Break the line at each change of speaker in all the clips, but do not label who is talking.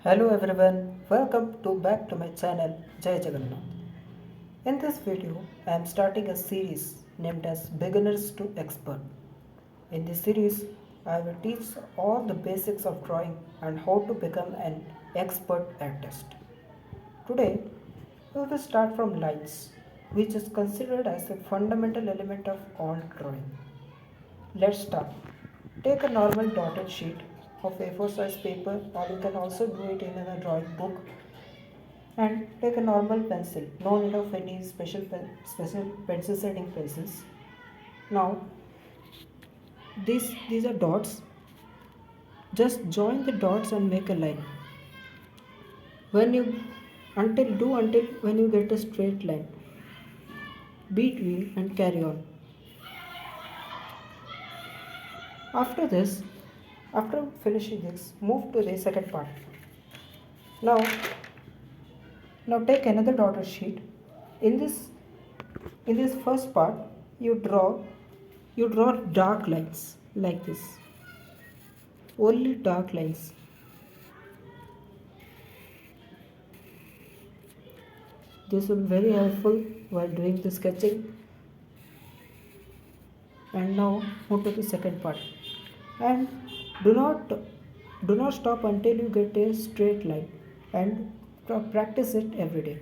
Hello everyone, welcome to back to my channel Jai Jagannath. In this video, I am starting a series named as Beginners to Expert. In this series, I will teach all the basics of drawing and how to become an expert artist. Today, we will start from lines, which is considered as a fundamental element of all drawing. Let's start. Take a normal dotted sheet of A4 size paper, or you can also do it in a drawing book, and take a normal pencil. No need of any special pencil setting pencils. Now these are dots. Just join the dots and make a line. When you until when you get a straight line. Beat wheel and carry on. After this, after finishing this, move to the second part. Now Now take another dotted sheet. In this first part, you draw dark lines like this. Only dark lines. This will be very helpful while doing the sketching. And now move to the second part. And do not do not stop until you get a straight line, and practice it every day.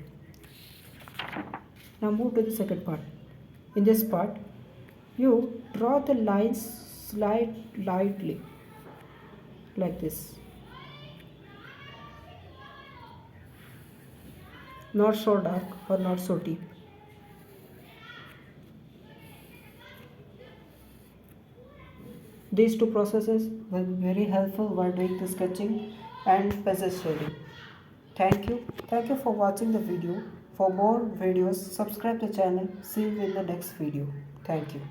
Now move to the second part. In this part, you draw the lines lightly like this. Not so dark or not so deep. These two processes will be very helpful while doing the sketching and pencil shading. Thank you. Thank you for watching the video. For more videos, subscribe the channel. See you in the next video. Thank you.